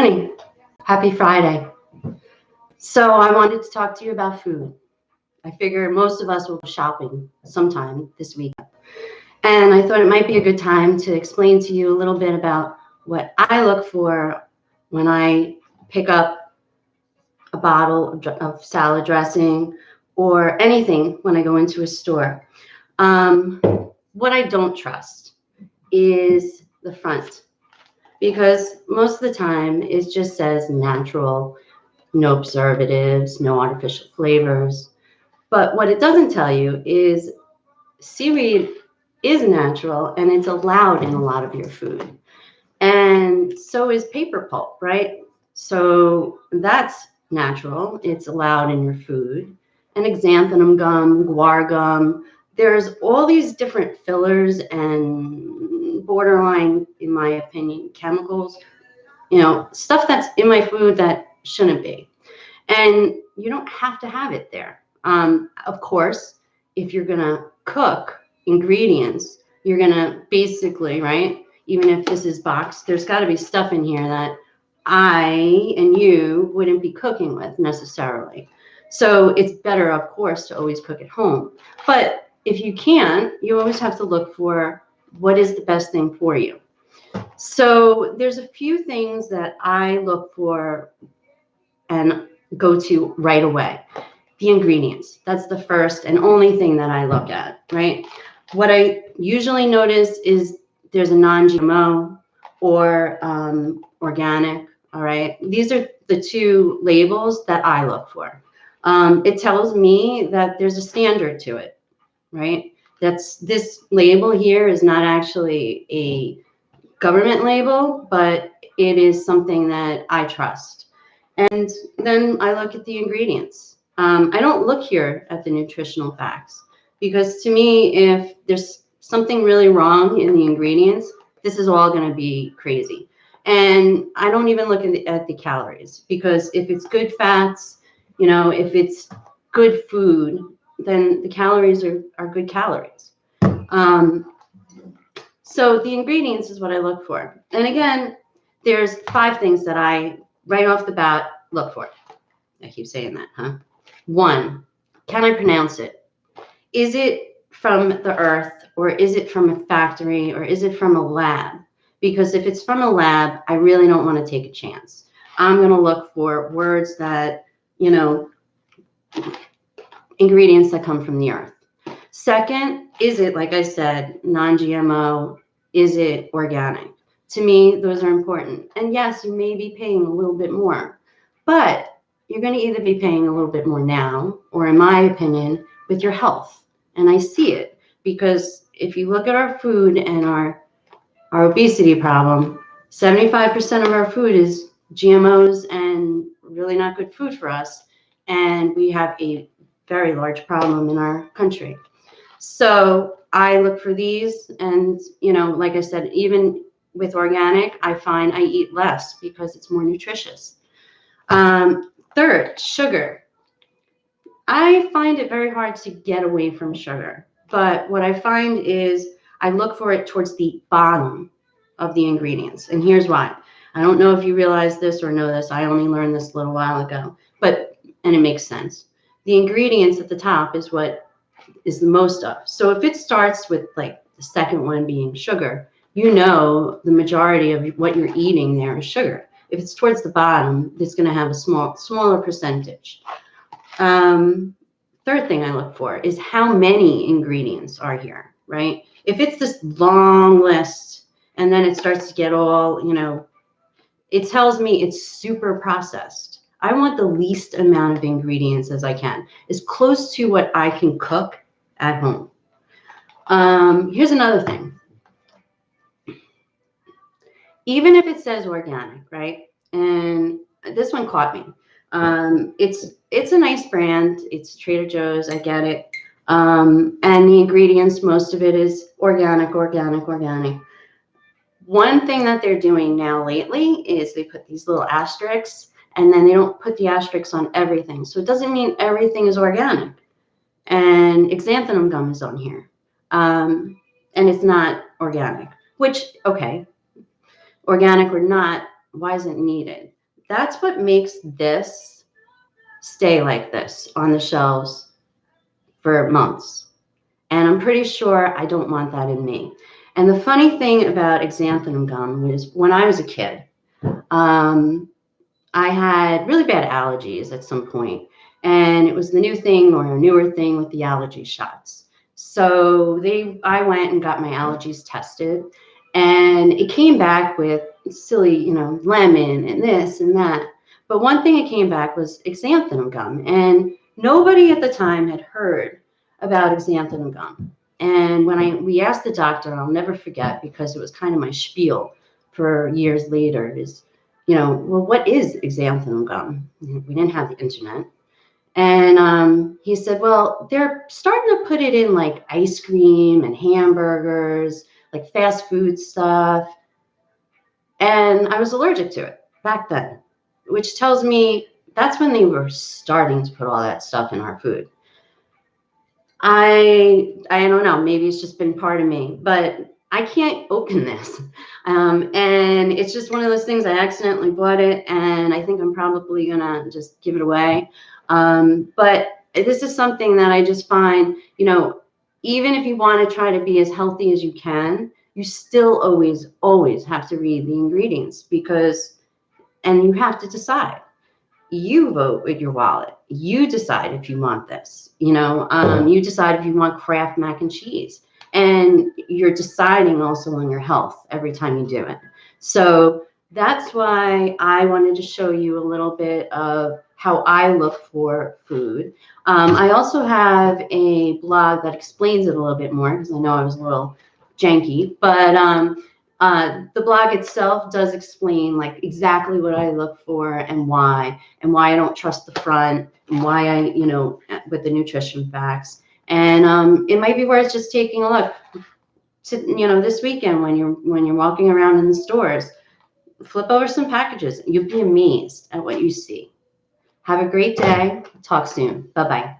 morning. Happy Friday. So I wanted to talk to you about food. I figure most of us will go shopping sometime this week. And I thought it might be a good time to explain to you a little bit about what I look for when I pick up a bottle of salad dressing or anything when I go into a store. What I don't trust is the front, because most of the time it just says natural, no preservatives, no artificial flavors. But what it doesn't tell you is seaweed is natural and it's allowed in a lot of your food. And so is paper pulp, right? So that's natural. It's allowed in your food. And xanthanum gum, guar gum. There's all these different fillers and borderline, in my opinion, chemicals, stuff that's in my food that shouldn't be. And you don't have to have it there. Of course, if you're going to cook ingredients, you're going to basically, right, even if this is boxed, there's got to be stuff in here that I and you wouldn't be cooking with necessarily. So it's better, of course, to always cook at home. But if you can't, you always have to look for what is the best thing for you. So there's a few things that I look for and go to right away. The ingredients. That's the first and only thing that I look at, right? What I usually notice is there's a non-GMO or organic, all right? These are the two labels that I look for. It tells me that there's a standard to it, right? This label here is not actually a government label, but it is something that I trust. And then I look at the ingredients. I don't look here at the nutritional facts, because to me, if there's something really wrong in the ingredients, this is all going to be crazy. And I don't even look at the calories, because if it's good fats, if it's good food, then the calories are good calories. So the ingredients is what I look for. And again, there's 5 things that I, right off the bat, look for. I keep saying that, huh? 1, can I pronounce it? Is it from the earth, or is it from a factory, or is it from a lab? Because if it's from a lab, I really don't want to take a chance. I'm going to look for words that, ingredients that come from the earth. Second, is it, like I said, non-GMO? Is it organic? To me, those are important. And yes, you may be paying a little bit more, but you're going to either be paying a little bit more now, or in my opinion, with your health. And I see it, because if you look at our food and our obesity problem, 75% of our food is GMOs and really not good food for us. And we have a very large problem in our country. So I look for these, and, like I said, even with organic, I find I eat less because it's more nutritious. Third, sugar. I find it very hard to get away from sugar, but what I find is I look for it towards the bottom of the ingredients. And here's why. I don't know if you realize this or know this. I only learned this a little while ago, and it makes sense. The ingredients at the top is what is the most of. So if it starts with like the second one being sugar, the majority of what you're eating there is sugar. If it's towards the bottom, it's going to have a smaller percentage. Third thing I look for is how many ingredients are here, right? If it's this long list and then it starts to get all, it tells me it's super processed. I want the least amount of ingredients as I can, as close to what I can cook at home. Here's another thing. Even if it says organic, right? And this one caught me. It's a nice brand. It's Trader Joe's. I get it. And the ingredients, most of it is organic. One thing that they're doing now lately is they put these little asterisks, and then they don't put the asterisks on everything. So it doesn't mean everything is organic. And xanthanum gum is on here. And it's not organic, which, okay, organic or not, why is it needed? that's what makes this stay like this on the shelves for months. And I'm pretty sure I don't want that in me. And the funny thing about xanthan gum was when I was a kid, I had really bad allergies at some point, and it was the new thing or a newer thing with the allergy shots. So I went and got my allergies tested, and it came back with silly, lemon and this and that. But one thing it came back was xanthan gum, and nobody at the time had heard about xanthan gum. And when we asked the doctor, I'll never forget because it was kind of my spiel for years later, is well, what is xanthan gum? We didn't have the internet. And he said, well, they're starting to put it in like ice cream and hamburgers, like fast food stuff. And I was allergic to it back then, which tells me that's when they were starting to put all that stuff in our food. I don't know, maybe it's just been part of me, but I can't open this. And it's just one of those things, I accidentally bought it, and I think I'm probably gonna just give it away. But this is something that I just find, even if you want to try to be as healthy as you can, you still always have to read the ingredients, and you have to decide. You vote with your wallet. You decide if you want this. You decide if you want Kraft mac and cheese, and you're deciding also on your health every time you do it. So that's why I wanted to show you a little bit of how I look for food. I also have a blog that explains it a little bit more, because I know I was a little janky, but the blog itself does explain like exactly what I look for and why I don't trust the front, and why I, with the nutrition facts. And it might be worth just taking a look to, this weekend when you're walking around in the stores, flip over some packages. You'll be amazed at what you see. Have a great day. Talk soon. Bye-bye.